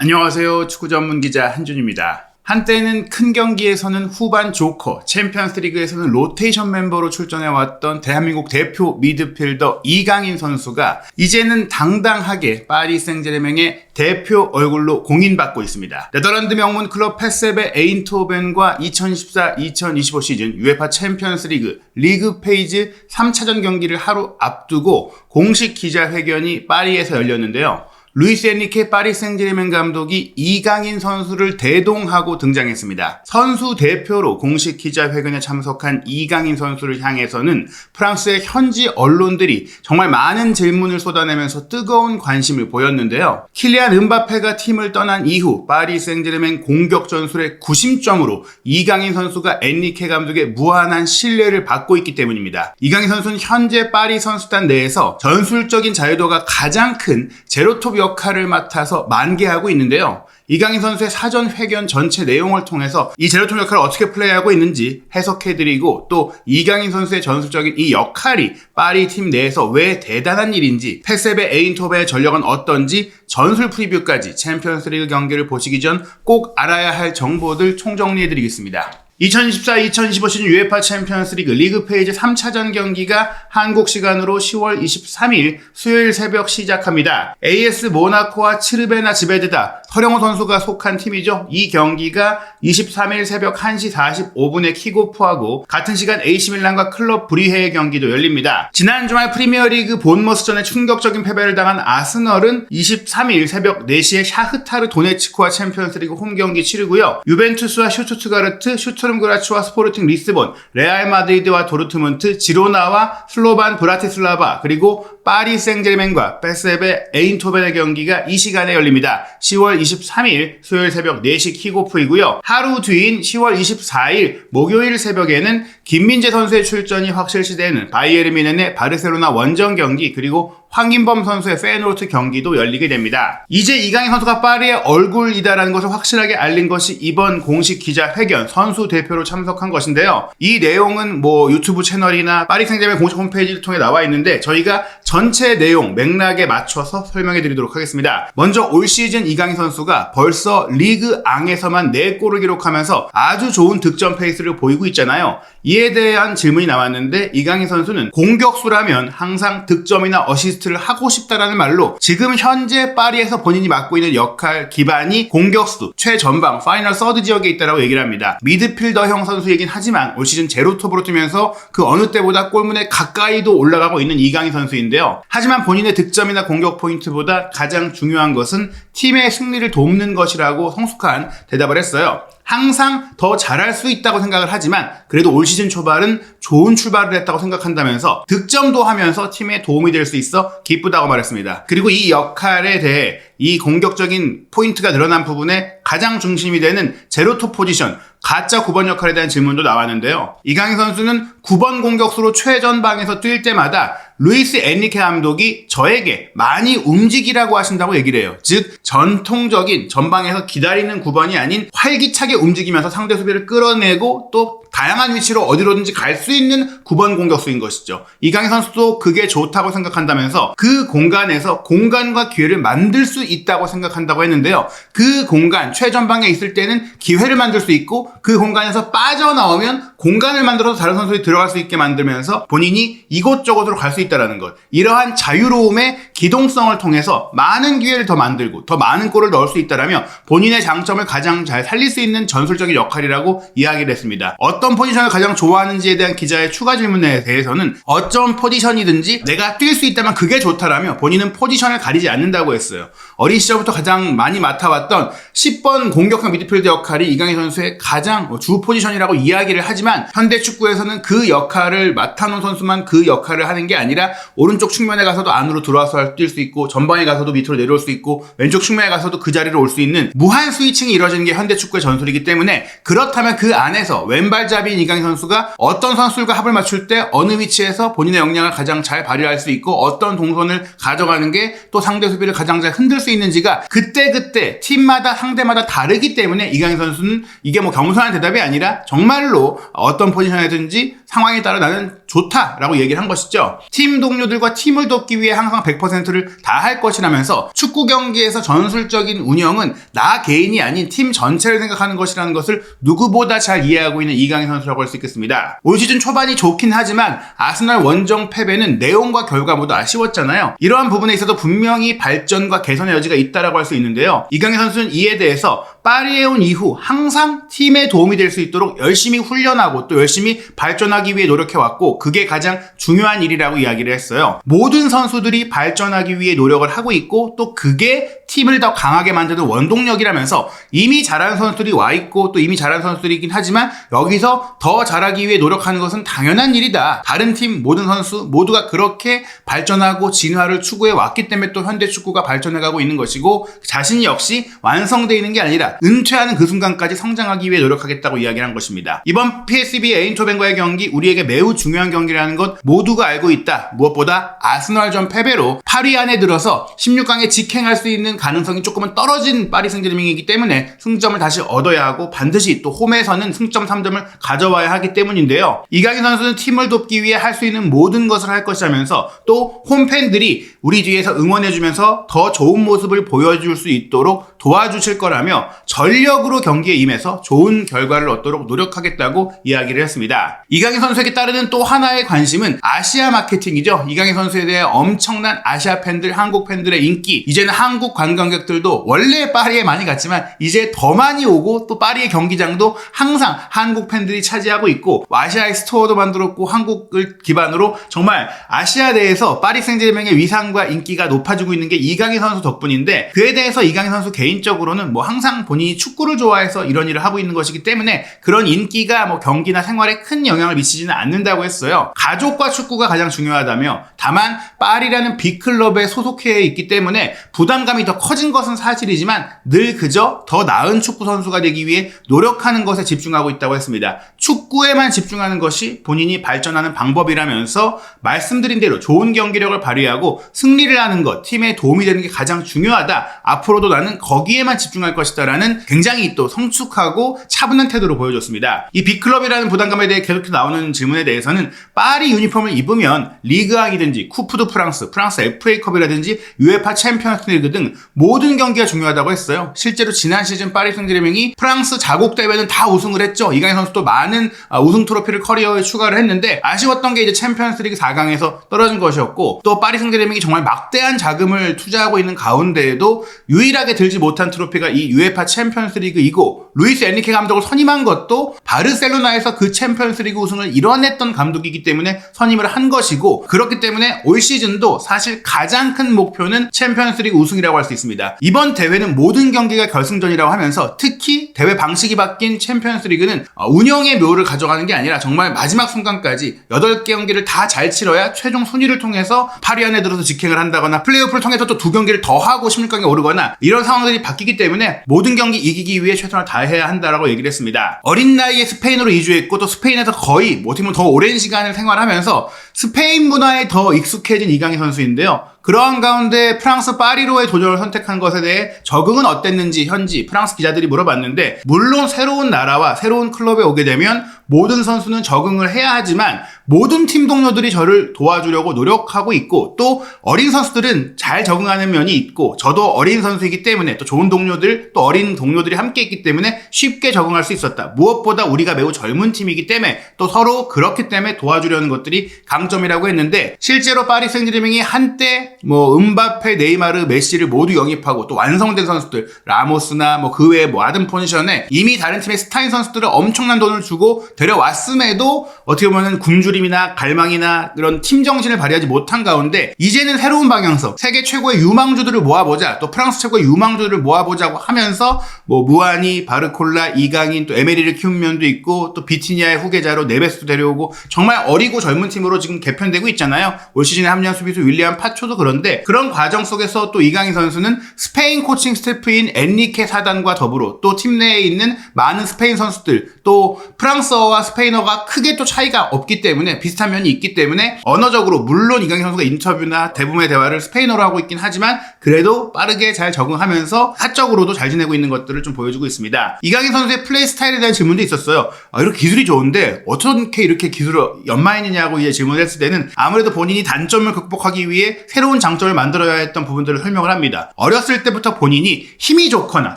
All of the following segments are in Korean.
안녕하세요. 축구 전문 기자 한준입니다. 한때는 큰 경기에서는 후반 조커, 챔피언스리그에서는 로테이션 멤버로 출전해왔던 대한민국 대표 미드필더 이강인 선수가 이제는 당당하게 파리 생제르맹의 대표 얼굴로 공인받고 있습니다. 네덜란드 명문 클럽 페세베 에인트호벤과 2014-2025 시즌 UEFA 챔피언스리그 리그 페이지 3차전 경기를 하루 앞두고 공식 기자회견이 파리에서 열렸는데요. 루이스 엔리케 파리 생제르맹 감독이 이강인 선수를 대동하고 등장했습니다. 선수 대표로 공식 기자회견에 참석한 이강인 선수를 향해서는 프랑스의 현지 언론들이 정말 많은 질문을 쏟아내면서 뜨거운 관심을 보였는데요. 킬리안 음바페가 팀을 떠난 이후 파리 생제르맹 공격 전술의 구심점으로 이강인 선수가 엔리케 감독의 무한한 신뢰를 받고 있기 때문입니다. 이강인 선수는 현재 파리 선수단 내에서 전술적인 자유도가 가장 큰 제로톱 역할을 맡아서 만개하고 있는데요. 이강인 선수의 사전 회견 전체 내용을 통해서 이 제로톱 역할을 어떻게 플레이하고 있는지 해석해드리고 또 이강인 선수의 전술적인 이 역할이 파리 팀 내에서 왜 대단한 일인지 페세베 에인트호벤의 전력은 어떤지 전술 프리뷰까지 챔피언스리그 경기를 보시기 전 꼭 알아야 할 정보들 총정리해드리겠습니다. 2024-2025 시즌 UEFA 챔피언스리그 리그 페이지 3차전 경기가 한국 시간으로 10월 23일 수요일 새벽 시작합니다. AS 모나코와 츠르베나 즈베드다, 서령호 선수가 속한 팀이죠. 이 경기가 23일 새벽 1시 45분에 킥오프하고 같은 시간 AC밀란과 클럽 브리헤의 경기도 열립니다. 지난 주말 프리미어리그 본머스전에 충격적인 패배를 당한 아스널은 23일 새벽 4시에 샤흐타르 도네츠크와 챔피언스리그 홈경기 치르고요. 유벤투스와 슈투트가르트, 슈투름그라츠와 스포르팅 리스본, 레알 마드리드와 도르트문트, 지로나와 슬로반 브라티슬라바, 그리고 파리 생제르맹과 페세베 에인트호벤의 경기가 이 시간에 열립니다. 10월 23일 수요일 새벽 4시 킥오프이고요. 하루 뒤인 10월 24일 목요일 새벽에는 김민재 선수의 출전이 확실시되는 바이에른 뮌헨의 바르셀로나 원정 경기, 그리고 황인범 선수의 페노르트 경기도 열리게 됩니다. 이제 이강인 선수가 파리의 얼굴이다라는 것을 확실하게 알린 것이 이번 공식 기자회견 선수 대표로 참석한 것인데요. 이 내용은 유튜브 채널이나 파리 생제르맹 공식 홈페이지를 통해 나와 있는데 저희가 전체 내용 맥락에 맞춰서 설명해 드리도록 하겠습니다. 먼저 올 시즌 이강인 선수가 벌써 리그 앙에서만 4골을 기록하면서 아주 좋은 득점 페이스를 보이고 있잖아요. 이에 대한 질문이 나왔는데 이강인 선수는 공격수라면 항상 득점이나 어시스트를 하고 싶다라는 말로 지금 현재 파리에서 본인이 맡고 있는 역할 기반이 공격수, 최전방, 파이널 서드 지역에 있다고 얘기를 합니다. 미드필더형 선수이긴 하지만 올 시즌 제로톱으로 뛰면서 그 어느 때보다 골문에 가까이도 올라가고 있는 이강인 선수인데요. 하지만 본인의 득점이나 공격 포인트보다 가장 중요한 것은 팀의 승리를 돕는 것이라고 성숙한 대답을 했어요. 항상 더 잘할 수 있다고 생각을 하지만 그래도 올 시즌 초반은 좋은 출발을 했다고 생각한다면서 득점도 하면서 팀에 도움이 될 수 있어 기쁘다고 말했습니다. 그리고 이 역할에 대해 이 공격적인 포인트가 늘어난 부분에 가장 중심이 되는 제로톱 포지션, 가짜 9번 역할에 대한 질문도 나왔는데요. 이강인 선수는 9번 공격수로 최전방에서 뛸 때마다 루이스 엔리케 감독이 저에게 많이 움직이라고 하신다고 얘기를 해요. 즉 전통적인 전방에서 기다리는 9번이 아닌 활기차게 움직이면서 상대 수비를 끌어내고 또 다양한 위치로 어디로든지 갈 수 있는 9번 공격수인 것이죠. 이강인 선수도 그게 좋다고 생각한다면서 그 공간에서 공간과 기회를 만들 수 있다고 생각한다고 했는데요. 그 공간, 최전방에 있을 때는 기회를 만들 수 있고 그 공간에서 빠져나오면 공간을 만들어서 다른 선수들이 들어갈 수 있게 만들면서 본인이 이곳저곳으로 갈 수 있다는 것. 이러한 자유로움의 기동성을 통해서 많은 기회를 더 만들고 더 많은 골을 넣을 수 있다라며 본인의 장점을 가장 잘 살릴 수 있는 전술적인 역할이라고 이야기를 했습니다. 어떤 포지션을 가장 좋아하는지에 대한 기자의 추가 질문에 대해서는 어떤 포지션이든지 내가 뛸 수 있다면 그게 좋다라며 본인은 포지션을 가리지 않는다고 했어요. 어린 시절부터 가장 많이 맡아왔던 10번 공격형 미드필더 역할이 이강인 선수의 가장 주 포지션이라고 이야기를 하지만 현대 축구에서는 그 역할을 맡아놓은 선수만 그 역할을 하는 게 아니라 오른쪽 측면에 가서도 안으로 들어와서 뛸 수 있고 전방에 가서도 밑으로 내려올 수 있고 왼쪽 측면에 가서도 그 자리로 올 수 있는 무한 스위칭이 이루어지는 게 현대 축구의 전술이기 때문에 그렇다면 그 안에서 왼발잡이인 이강인 선수가 어떤 선수들과 합을 맞출 때 어느 위치에서 본인의 역량을 가장 잘 발휘할 수 있고 어떤 동선을 가져가는 게 또 상대 수비를 가장 잘 흔들 수 있는지가 그때그때 팀마다 상대마다 다르기 때문에 이강인 선수는 이게 겸손한 대답이 아니라 정말로 어떤 포지션이든지 상황에 따라 나는 좋다라고 얘기를 한 것이죠. 팀 동료들과 팀을 돕기 위해 항상 100%를 다할 것이라면서 축구 경기에서 전술적인 운영은 나 개인이 아닌 팀 전체를 생각하는 것이라는 것을 누구보다 잘 이해하고 있는 이강인 선수라고 할 수 있겠습니다. 올 시즌 초반이 좋긴 하지만 아스날 원정 패배는 내용과 결과 모두 아쉬웠잖아요. 이러한 부분에 있어서 분명히 발전과 개선의 여지가 있다라고 할 수 있는데요. 이강인 선수는 이에 대해서 파리에 온 이후 항상 팀에 도움이 될 수 있도록 열심히 훈련하고 또 열심히 발전하기 위해 노력해왔고 그게 가장 중요한 일이라고 이야기를 했어요. 모든 선수들이 발전하기 위해 노력을 하고 있고 또 그게 팀을 더 강하게 만드는 원동력이라면서 이미 잘하는 선수들이 와 있고 또 이미 잘하는 선수들이긴 하지만 여기서 더 잘하기 위해 노력하는 것은 당연한 일이다. 다른 팀 모든 선수 모두가 그렇게 발전하고 진화를 추구해 왔기 때문에 또 현대 축구가 발전해가고 있는 것이고 자신 역시 완성되어 있는 게 아니라 은퇴하는 그 순간까지 성장하기 위해 노력하겠다고 이야기를 한 것입니다. 이번 PSV 에인토벤과의 경기 우리에게 매우 중요한 경기라는 것 모두가 알고 있다. 무엇보다 아스널전 패배로 8위 안에 들어서 16강에 직행할 수 있는 가능성이 조금은 떨어진 파리 생제르맹이기 때문에 승점을 다시 얻어야 하고 반드시 또 홈에서는 승점 3점을 가져와야 하기 때문인데요. 이강인 선수는 팀을 돕기 위해 할 수 있는 모든 것을 할 것이라면서 또 홈팬들이 우리 뒤에서 응원해주면서 더 좋은 모습을 보여줄 수 있도록 도와주실 거라며 전력으로 경기에 임해서 좋은 결과를 얻도록 노력하겠다고 이야기를 했습니다. 이강인 선수에게 따르는 또 하나의 관심은 아시아 마케팅이죠. 이강인 선수에 대해 엄청난 아시아 팬들, 한국 팬들의 인기, 이제는 한국 관광객들도 원래 파리에 많이 갔지만 이제 더 많이 오고 또 파리의 경기장도 항상 한국 팬들이 차지하고 있고 아시아의 스토어도 만들었고 한국을 기반으로 정말 아시아 내에서 파리 생제르맹의 위상과 인기가 높아지고 있는 게 이강인 선수 덕분인데 그에 대해서 이강인 선수 개인적으로는 뭐 항상 본인이 축구를 좋아해서 이런 일을 하고 있는 것이기 때문에 그런 인기가 뭐 경기나 생활에 큰 영향을 미치지는 않는다고 했어요. 가족과 축구가 가장 중요하다며 다만 파리라는 빅클럽에 소속해 있기 때문에 부담감이 더 커진 것은 사실이지만 늘 그저 더 나은 축구 선수가 되기 위해 노력하는 것에 집중하고 있다고 했습니다. 축구에만 집중하는 것이 본인이 발전하는 방법이라면서 말씀드린 대로 좋은 경기력을 발휘하고 승리를 하는 것, 팀에 도움이 되는 게 가장 중요하다. 앞으로도 나는 거기에만 집중할 것이다 라는 굉장히 또 성숙하고 차분한 태도를 보여줬습니다. 이 빅클럽이라는 부담감에 대해 계속 나오는 질문에 대해서는 파리 유니폼을 입으면 리그왕이든지 쿠프 드 프랑스, 프랑스 FA컵이라든지 UEFA 챔피언스 리그 등 모든 경기가 중요하다고 했어요. 실제로 지난 시즌 파리 생제르맹이 프랑스 자국 대회는 다 우승을 했죠. 이강인 선수도 많은 우승 트로피를 커리어에 추가를 했는데 아쉬웠던 게 이제 챔피언스 리그 4강에서 떨어진 것이었고 또 파리 생제르맹이 정말 막대한 자금을 투자하고 있는 가운데에도 유일하게 들지 못한 트로피가 이 UEFA 챔피언스 리그이고 루이스 엔리케 감독을 선임한 것도 바르셀로나에서 그 챔피언스 리그 우승을 이뤄냈던 감독이기 때문에 선임을 한 것이고 그렇기 때문에 올 시즌도 사실 가장 큰 목표는 챔피언스 리그 우승이라고 할 수 있습니다. 이번 대회는 모든 경기가 결승전이라고 하면서 특히 대회 방식이 바뀐 챔피언스 리그는 운영의 묘를 가져가는 게 아니라 정말 마지막 순간까지 8개 경기를 다 잘 치러야 최종 순위를 통해서 8위 안에 들어서 직행을 한다거나 플레이오프를 통해서 또 2경기를 더 하고 16강에 오르거나 이런 상황들이 바뀌기 때문에 모든 경기 이기기 위해 최선을 다해야 한다라고 얘기를 했습니다. 어린 나이에 스페인으로 이주했고 또 스페인에서 거의 어떻게 보면 더 오랜 시간을 생활하면서 스페인 문화에 더 익숙해진 이강인 선수인데요. 그러한 가운데 프랑스 파리로의 도전을 선택한 것에 대해 적응은 어땠는지 현지 프랑스 기자들이 물어봤는데 물론 새로운 나라와 새로운 클럽에 오게 되면 모든 선수는 적응을 해야 하지만 모든 팀 동료들이 저를 도와주려고 노력하고 있고 또 어린 선수들은 잘 적응하는 면이 있고 저도 어린 선수이기 때문에 또 좋은 동료들 또 어린 동료들이 함께 있기 때문에 쉽게 적응할 수 있었다. 무엇보다 우리가 매우 젊은 팀이기 때문에 또 서로 그렇기 때문에 도와주려는 것들이 강점이라고 했는데 실제로 파리 생제르맹이 한때 음바페, 네이마르, 메시를 모두 영입하고 또 완성된 선수들 라모스나 그 외에 아든 포지션에 이미 다른 팀의 스타인 선수들을 엄청난 돈을 주고 데려왔음에도 어떻게 보면 굶주림이나 갈망이나 그런 팀 정신을 발휘하지 못한 가운데 이제는 새로운 방향성, 세계 최고의 유망주들을 모아보자, 또 프랑스 최고의 유망주들을 모아보자고 하면서 무아니, 바르콜라, 이강인, 또 에메리를 키운 면도 있고 또 비티니아의 후계자로 네베스도 데려오고 정말 어리고 젊은 팀으로 지금 개편되고 있잖아요. 올 시즌에 합류한 수비수 윌리안 파초도 그런데 그런 과정 속에서 또 이강인 선수는 스페인 코칭 스태프인 엔리케 사단과 더불어 또 팀 내에 있는 많은 스페인 선수들 또 프랑스어와 스페인어가 크게 또 차이가 없기 때문에 때문에 비슷한 면이 있기 때문에 언어적으로 물론 이강인 선수가 인터뷰나 대부분의 대화를 스페인어로 하고 있긴 하지만 그래도 빠르게 잘 적응하면서 사적으로도 잘 지내고 있는 것들을 좀 보여주고 있습니다. 이강인 선수의 플레이 스타일에 대한 질문도 있었어요. 이렇게 기술이 좋은데 어떻게 이렇게 기술을 연마했느냐고 이제 질문을 했을 때는 아무래도 본인이 단점을 극복하기 위해 새로운 장점을 만들어야 했던 부분들을 설명을 합니다. 어렸을 때부터 본인이 힘이 좋거나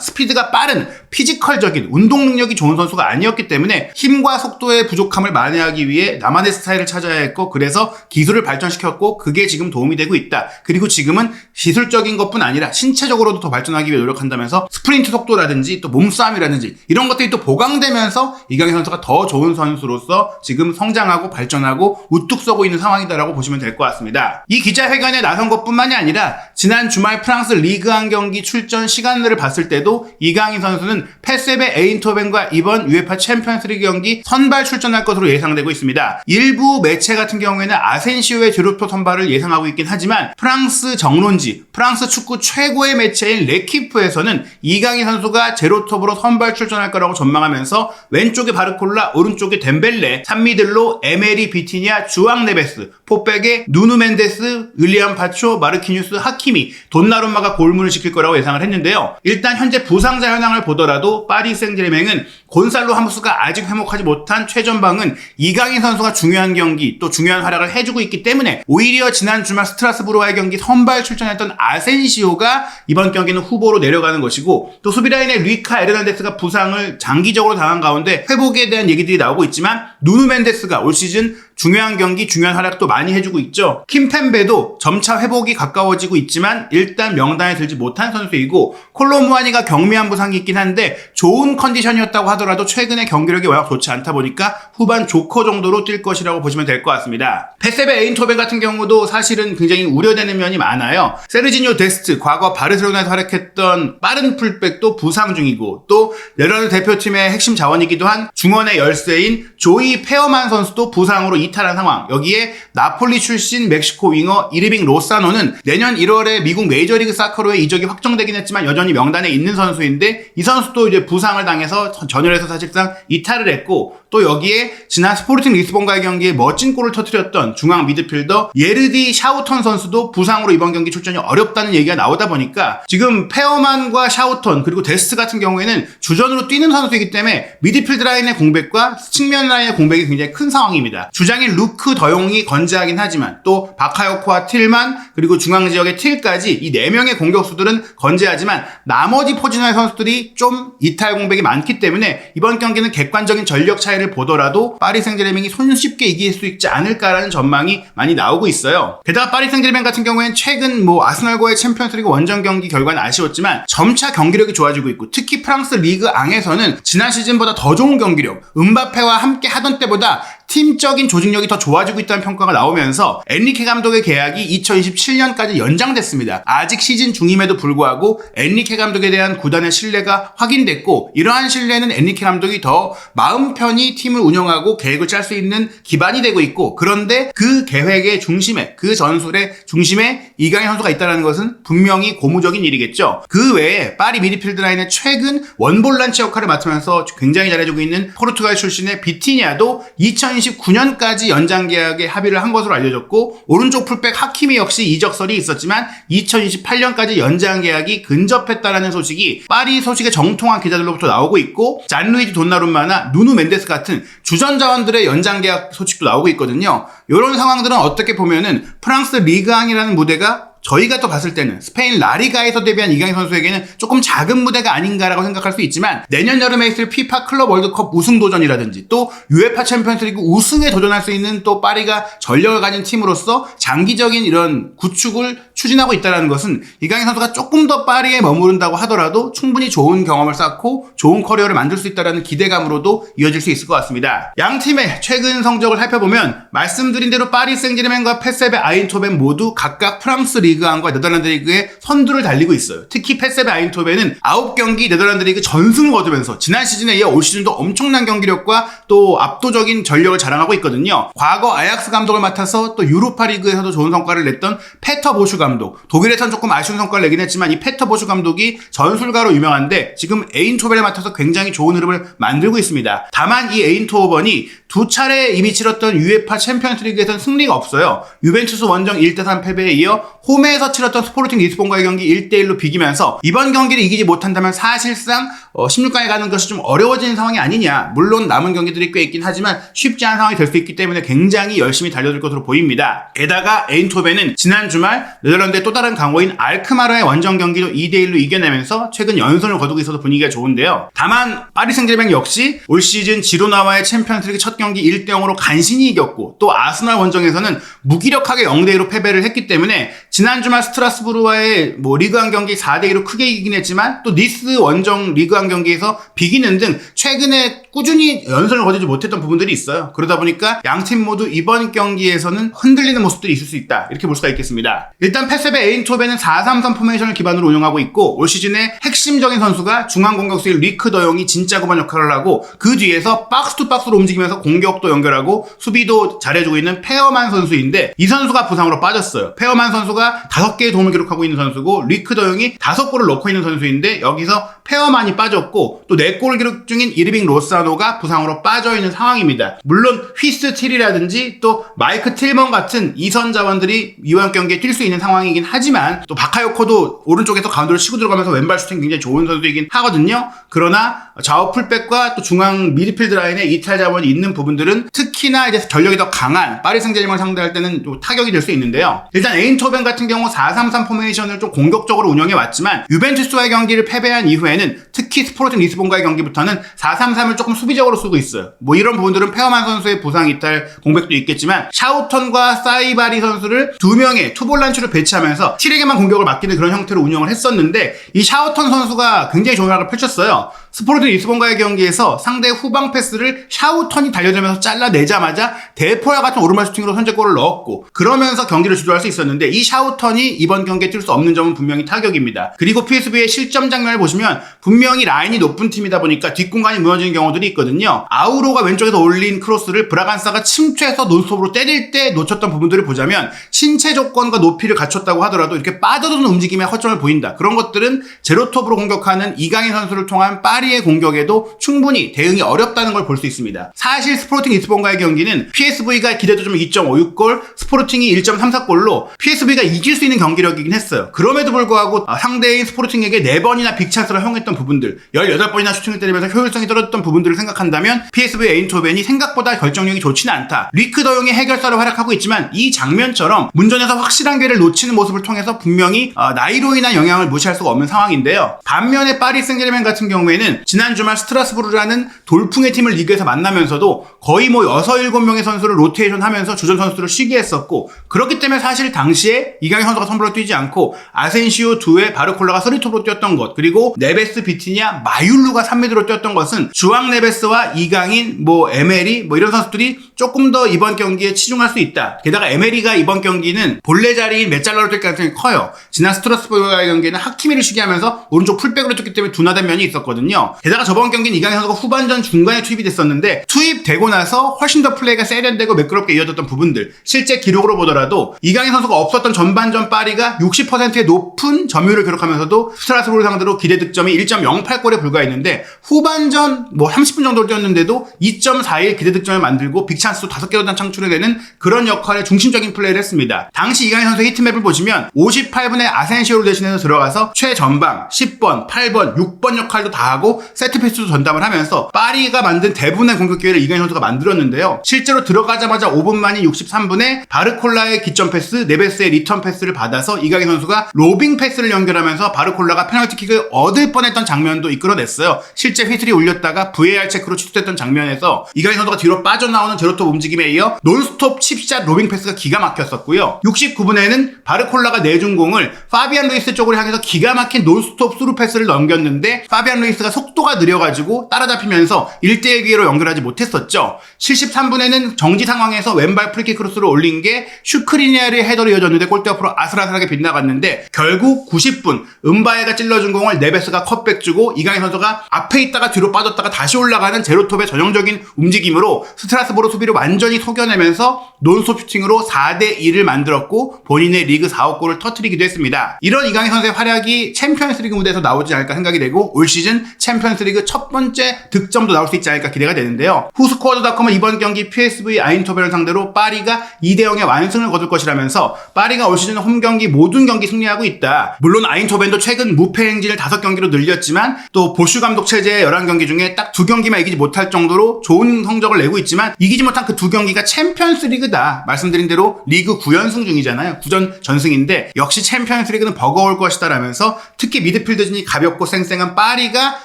스피드가 빠른 피지컬적인 운동 능력이 좋은 선수가 아니었기 때문에 힘과 속도의 부족함을 만회하기 위해 나만의 스타일을 찾아야 했고 그래서 기술을 발전시켰고 그게 지금 도움이 되고 있다. 그리고 지금은 기술적인 것뿐 아니라 신체적으로도 더 발전하기 위해 노력한다면서 스프린트 속도라든지 또 몸싸움이라든지 이런 것들이 또 보강되면서 이강인 선수가 더 좋은 선수로서 지금 성장하고 발전하고 우뚝 서고 있는 상황이다라고 보시면 될 것 같습니다. 이 기자회견에 나선 것뿐만이 아니라 지난 주말 프랑스 리그안 경기 출전 시간들을 봤을 때도 이강인 선수는 페세베 에인토벤과 이번 UEFA 챔피언스리그 경기 선발 출전할 것으로 예상되고 있습니다. 일부 매체 같은 경우에는 아센시오의 제로톱 선발을 예상하고 있긴 하지만 프랑스 정론지, 프랑스 축구 최고의 매체인 레키프에서는 이강인 선수가 제로톱으로 선발 출전할 거라고 전망하면서 왼쪽에 바르콜라, 오른쪽에 덴벨레, 산미들로 에메리 비티니아, 주앙 네베스, 포백에 누누 멘데스, 윌리엄 파초, 마르키뉴스, 하키미, 돈나룸마가 골문을 지킬 거라고 예상을 했는데요. 일단 현재 부상자 현황을 보더라도 파리 생제르맹은 곤살로 하무스가 아직 회복하지 못한 최전방은 이강인 선수가 중요한 경기 또 중요한 활약을 해주고 있기 때문에 오히려 지난 주말 스트라스부르와의 경기 선발 출전했던 아센시오가 이번 경기는 후보로 내려가는 것이고 또 수비라인의 루이카 에르난데스가 부상을 장기적으로 당한 가운데 회복에 대한 얘기들이 나오고 있지만 누누 멘데스가 올 시즌 중요한 경기, 중요한 활약도 많이 해주고 있죠. 킴펜베도 점차 회복이 가까워지고 있지만 일단 명단에 들지 못한 선수이고 콜로무아니가 경미한 부상이 있긴 한데 좋은 컨디션이었다고 하더라도 최근에 경기력이 워낙 좋지 않다 보니까 후반 조커 정도로 뛸 것이라고 보시면 될 것 같습니다. 페세베 에인토벤 같은 경우도 사실은 굉장히 우려되는 면이 많아요. 세르지뇨 데스트, 과거 바르셀로나에서 활약했던 빠른 풀백도 부상 중이고 또 네덜란드 대표팀의 핵심 자원이기도 한 중원의 열쇠인 조이 페어만 선수도 부상으로 이탈한 상황. 여기에 나폴리 출신 멕시코 윙어 이르빙 로사노는 내년 1월에 미국 메이저리그 사커로의 이적이 확정되긴 했지만 여전히 명단에 있는 선수인데 이 선수도 이제 부상을 당해서 전열에서 사실상 이탈을 했고 또 여기에 지난 스포르팅 리스본과의 경기에 멋진 골을 터뜨렸던 중앙 미드필더 예르디 샤우턴 선수도 부상으로 이번 경기 출전이 어렵다는 얘기가 나오다 보니까 지금 페어만과 샤우턴 그리고 데스트 같은 경우에는 주전으로 뛰는 선수이기 때문에 미드필드 라인의 공백과 측면 라인의 공백이 굉장히 큰 상황입니다. 주장인 루크 더용이 건재하긴 하지만 또 바카요코와 틸만 그리고 중앙 지역의 틸까지 이 4명의 공격수들은 건재하지만 나머지 포지션의 선수들이 좀 이탈 공백이 많기 때문에 이번 경기는 객관적인 전력 차이를 보더라도 파리 생제르맹이 손쉽게 이길 수 있지 않을까라는 전망이 많이 나오고 있어요. 게다가 파리 생제르맹 같은 경우에는 최근 아스널과의 챔피언스리그 원정 경기 결과는 아쉬웠지만 점차 경기력이 좋아지고 있고 특히 프랑스 리그 앙에서는 지난 시즌보다 더 좋은 경기력, 음바페와 함께 하던 때보다 팀적인 조직력이 더 좋아지고 있다는 평가가 나오면서 엔리케 감독의 계약이 2027년까지 연장됐습니다. 아직 시즌 중임에도 불구하고 엔리케 감독에 대한 구단의 신뢰가 확인됐고 이러한 신뢰는 엔리케 감독이 더 마음 편히 팀을 운영하고 계획을 짤 수 있는 기반이 되고 있고 그런데 그 계획의 중심에 그 전술의 중심에 이강인 선수가 있다는 것은 분명히 고무적인 일이겠죠. 그 외에 파리 미드필드 라인의 최근 원볼란치 역할을 맡으면서 굉장히 잘해주고 있는 포르투갈 출신의 비티니아도 2029년까지 연장 계약에 합의를 한 것으로 알려졌고 오른쪽 풀백 하키미 역시 이적설이 있었지만 2028년까지 연장 계약이 근접했다라는 소식이 파리 소식의 정통한 기자들로부터 나오고 있고 잔루이지 돈나룸마나 누누 멘데스 같은 주전 자원들의 연장 계약 소식도 나오고 있거든요. 이런 상황들은 어떻게 보면은 프랑스 리그앙이라는 무대가 저희가 또 봤을 때는 스페인 라리가에서 데뷔한 이강인 선수에게는 조금 작은 무대가 아닌가라고 생각할 수 있지만 내년 여름에 있을 피파 클럽 월드컵 우승 도전이라든지 또 UEFA 챔피언스리그 우승에 도전할 수 있는 또 파리가 전력을 가진 팀으로서 장기적인 이런 구축을 추진하고 있다는 것은 이강인 선수가 조금 더 파리에 머무른다고 하더라도 충분히 좋은 경험을 쌓고 좋은 커리어를 만들 수 있다는 기대감으로도 이어질 수 있을 것 같습니다. 양 팀의 최근 성적을 살펴보면 말씀드린 대로 파리 생제르맹과 페세베 아인토벤 모두 각각 프랑스 리그 리그1과 네덜란드 리그의 선두를 달리고 있어요. 특히 PSV 아인토벤은 9경기 네덜란드 리그 전승을 거두면서 지난 시즌에 이어 올 시즌도 엄청난 경기력과 또 압도적인 전력을 자랑하고 있거든요. 과거 아약스 감독을 맡아서 또 유로파 리그에서도 좋은 성과를 냈던 페터 보슈 감독, 독일에선 조금 아쉬운 성과를 내긴 했지만 이 페터 보슈 감독이 전술가로 유명한데 지금 에인토벤을 맡아서 굉장히 좋은 흐름을 만들고 있습니다. 다만 이 에인토벤이 두 차례 이미 치렀던 UEFA 챔피언스 리그에서는 승리가 없어요. 유벤투스 원정 1대3 패배에 이어 홈에서 치렀던 스포르팅 리스본과의 경기 1대1로 비기면서 이번 경기를 이기지 못한다면 사실상 16강에 가는 것이 좀 어려워지는 상황이 아니냐. 물론 남은 경기들이 꽤 있긴 하지만 쉽지 않은 상황이 될 수 있기 때문에 굉장히 열심히 달려들 것으로 보입니다. 게다가 에인토벤은 지난 주말 네덜란드의 또 다른 강호인 알크마르의 원정 경기도 2대1로 이겨내면서 최근 연선을 거두고 있어서 분위기가 좋은데요. 다만 파리 생제르맹 역시 올 시즌 지로나와의 챔피언스 리그 첫 경기 1대0으로 간신히 이겼고 또 아스날 원정에서는 무기력하게 0대2로 패배를 했기 때문에 지난 주말 스트라스부르와의 리그1 경기 4대2로 크게 이기긴 했지만 또 니스 원정 리그1 경기에서 비기는 등 최근에 꾸준히 연선을 거두지 못했던 부분들이 있어요. 그러다 보니까 양팀 모두 이번 경기에서는 흔들리는 모습들이 있을 수 있다. 이렇게 볼 수가 있겠습니다. 일단 PSV 에인토벤은 4-3-3 포메이션을 기반으로 운영하고 있고 올 시즌의 핵심적인 선수가 중앙 공격수의 리크 더용이 진짜 9번 역할을 하고 그 뒤에서 박스 투 박스로 움직이면서 공격도 연결하고 수비도 잘해주고 있는 페어만 선수인데 이 선수가 부상으로 빠졌어요. 페어만 선수가 5개의 도움을 기록하고 있는 선수고 리크 더용이 5골을 넣고 있는 선수인데 여기서 페어만이 빠졌고 또 4골 기록 중인 이르빙 로사노가 부상으로 빠져있는 상황입니다. 물론 휘스 틸이라든지 또 마이크 틸먼 같은 2선 자원들이 이번 경기에 뛸 수 있는 상황이긴 하지만 또 바카요코도 오른쪽에서 가운데로 치고 들어가면서 왼발 슈팅 굉장히 좋은 선수이긴 하거든요. 그러나 좌우 풀백과 또 중앙 미드필드 라인에 이탈 자원이 있는 부분들은 특히나 이제 전력이 더 강한 파리 생제르맹을 상대할 때는 또 타격이 될 수 있는데요. 일단 에인토벤 같은 경우 4-3-3 포메이션을 좀 공격적으로 운영해 왔지만 유벤투스와의 경기를 패배한 이후에는 특히 스포르팅 리스본과의 경기부터는 4-3-3을 조금 수비적으로 쓰고 있어요. 이런 부분들은 페어만 선수의 부상 이탈 공백도 있겠지만 샤우턴과 사이바리 선수를 2명의 투볼란추를 배치하면서 틸에게만 공격을 맡기는 그런 형태로 운영을 했었는데 이 샤우턴 선수가 굉장히 좋은 활약을 펼쳤어요. 스포르팅 리스본과의 경기에서 상대의 후방 패스를 샤우턴이 달려들면서 잘라내자마자 대포와 같은 오른발 슈팅으로 선제골을 넣었고 그러면서 경기를 주도할 수 있었는데 이 샤우턴이 이번 경기에 뛸 수 없는 점은 분명히 타격입니다. 그리고 PSV의 실점 장면을 보시면 분명히 라인이 높은 팀이다 보니까 뒷공간이 무너지는 경우들이 있거든요. 아우로가 왼쪽에서 올린 크로스를 브라간사가 침투해서 논스톱으로 때릴 때 놓쳤던 부분들을 보자면 신체 조건과 높이를 갖췄다고 하더라도 이렇게 빠져드는 움직임에 허점을 보인다. 그런 것들은 제로톱으로 공격하는 이강인 선수를 통한 파리의 공격에도 충분히 대응이 어렵다는 걸 볼 수 있습니다. 사실 스포르팅 리스본과의 경기는 PSV가 기대도 2.56골, 스포르팅이 1.34골로 PSV가 이길 수 있는 경기력이긴 했어요. 그럼에도 불구하고 상대인 스포르팅에게 4번이나 빅찬스를 허용했던 부분들, 18번이나 슈팅을 때리면서 효율성이 떨어졌던 부분들을 생각한다면 PSV 에인토벤이 생각보다 결정력이 좋지는 않다. 리크 더용의 해결사로 활약하고 있지만 이 장면처럼 문전에서 확실한 기회를 놓치는 모습을 통해서 분명히 나이로 인한 영향을 무시할 수가 없는 상황인데요. 반면에 파리 생제르맹 같은 경우에는 지난 주말 스트라스부르라는 돌풍의 팀을 리그에서 만나면서도 거의 6, 7명의 선수를 로테이션 하면서 주전 선수를 쉬게 했었고 그렇기 때문에 사실 당시에 이강인 선수가 선발로 뛰지 않고 아센시오 2에 바르콜라가 서리톱으로 뛰었던 것 그리고 네베스 비티냐 마율루가 3미드로 뛰었던 것은 주앙 네베스와 이강인 에메리 이런 선수들이 조금 더 이번 경기에 치중할 수 있다. 게다가 에메리가 이번 경기는 본래 자리인 메짤러로 뛸 가능성이 커요. 지난 스트라스부르와의 경기에는 하키미를 쉬게 하면서 오른쪽 풀백으로 뛰었기 때문에 둔화된 면이 있었거든요. 게다가 저번 경기는 이강인 선수가 후반전 중간에 투입이 됐었는데 투입되고 나서 훨씬 더 플레이가 세련되고 매끄럽게 이어졌던 부분들 실제 기록으로 보더라도 이강인 선수가 없었던 전반전 파리가 60%의 높은 점유율을 기록하면서도 스트라스부르 상대로 기대 득점이 1.08골에 불과했는데 후반전 30분 정도 뛰었는데도 2.41 기대 득점을 만들고 빅찬스도 5개로 창출해내는 그런 역할의 중심적인 플레이를 했습니다. 당시 이강인 선수의 히트맵을 보시면 58분에 아센시오를 대신해서 들어가서 최전방 10번, 8번, 6번 역할도 다 하고 세트피스도 전담을 하면서 파리가 만든 대부분의 공격 기회를 이강인 선수가 만들었는데요. 실제로 들어가자마자 5분 만인 63분에 바르콜라의 기점 패스, 네베스의 리턴 패스를 받아서 이강인 선수가 로빙 패스를 연결하면서 바르콜라가 페널티킥을 얻을 뻔했던 장면도 이끌어냈어요. 실제 휘슬이 울렸다가 VAR 체크로 취소됐던 장면에서 이강인 선수가 뒤로 빠져나오는 제로 제로톱 움직임에 이어 논스톱 칩샷 로빙 패스가 기가 막혔었고요. 69분에는 바르콜라가 내준 공을 파비안 루이스 쪽으로 향해서 기가 막힌 논스톱 스루 패스를 넘겼는데 파비안 루이스가 속도가 느려가지고 따라잡히면서 1대1 기회로 연결하지 못했었죠. 73분에는 정지 상황에서 왼발 프리킥 크로스를 올린 게 슈크리니아르의 헤더로 이어졌는데 골대 앞으로 아슬아슬하게 빗나갔는데 결국 90분 은바에가 찔러준 공을 네베스가 컷백 주고 이강인 선수가 앞에 있다가 뒤로 빠졌다가 다시 올라가는 제로톱의 전형적인 움직임으로 스트라스보르 수비를 완전히 속여내면서 논스톱 슈팅으로 4대2를 만들었고 본인의 리그 4호 골을 터뜨리기도 했습니다. 이런 이강인 선수의 활약이 챔피언스리그 무대에서 나오지 않을까 생각이 되고 올 시즌 챔피언스리그 첫 번째 득점도 나올 수 있지 않을까 기대가 되는데요. 후스코어드닷컴은 이번 경기 PSV 아인토벤을 상대로 파리가 2대0의 완승을 거둘 것이라면서 파리가 올 시즌 홈경기 모든 경기 승리하고 있다. 물론 아인토벤도 최근 무패 행진을 5경기로 늘렸지만 또 보슈 감독 체제의 11경기 중에 딱 2경기만 이기지 못할 정도로 좋은 성적을 내고 있지만 이기지 못한 그 2경기가 챔피언스리그다. 말씀드린 대로 리그 9연승 중이잖아요. 9전 전승인데 역시 챔피언스리그는 버거울 것이다 라면서 특히 미드필드진이 가볍고 쌩쌩한 파리가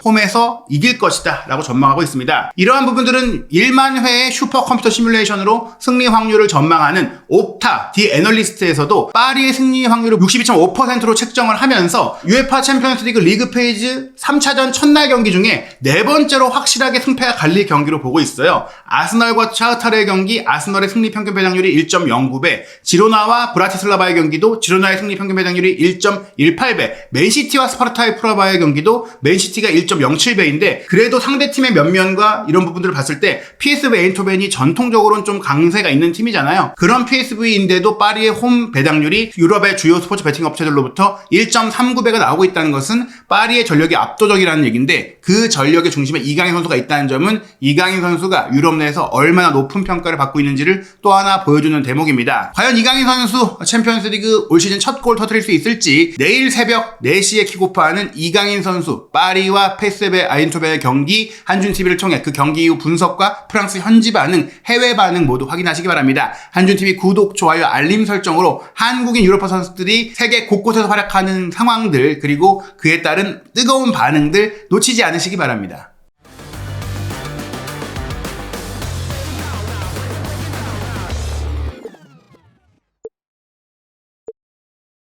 홈에서 이길 것이다 라고 전망하고 있습니다. 이러한 부분들은 1만 회의 슈퍼컴퓨터 시뮬레이션으로 승리 확률을 전망하는 옵타 디 애널리스트에서도 파리의 승리 확률을 62.5%로 책정을 하면서 UEFA 챔피언스리그 리그 페이지 3차전 첫날 경기 중에 4번째로 확실하게 승패가 갈릴 경기로 보고 있어요. 아스널과 샤흐타르의 경기 아스널의 승리 평균 배당률이 1.09배, 지로나와 브라티슬라바의 경기도 지로나의 승리 평균 배당률이 1.18배, 맨시티와 스파르타의 프라바의 경기도 맨시티가 1.07배인데 그래도 상대팀의 면면과 이런 부분들을 봤을 때 PSV 에인토벤이 전통적으로는 좀 강세가 있는 팀이잖아요. 그런 PSV인데도 파리의 홈 배당률이 유럽의 주요 스포츠 베팅 업체들로부터 1.39배가 나오고 있다는 것은 파리의 전력이 압도적이라는 얘기인데 그 전력의 중심에 이강인 선수가 있다는 점은 이강인 선수가 유럽 내에서 얼마나 높은 평가를 받고 있는지를 또 하나 보여주는 대목입니다. 과연 이강인 선수 챔피언스리그 올 시즌 첫 골 터뜨릴 수 있을지 내일 새벽 4시에 킥오프하는 이강인 선수 파리와 PSV 아인토벤의 경기 한준TV를 통해 그 경기 이후 분석과 프랑스 현지 반응, 해외 반응 모두 확인하시기 바랍니다. 한준TV 구독, 좋아요, 알림 설정으로 한국인 유로파 선수들이 세계 곳곳에서 활약하는 상황들 그리고 그에 따른 뜨거운 반응들 놓치지 않으시기 바랍니다.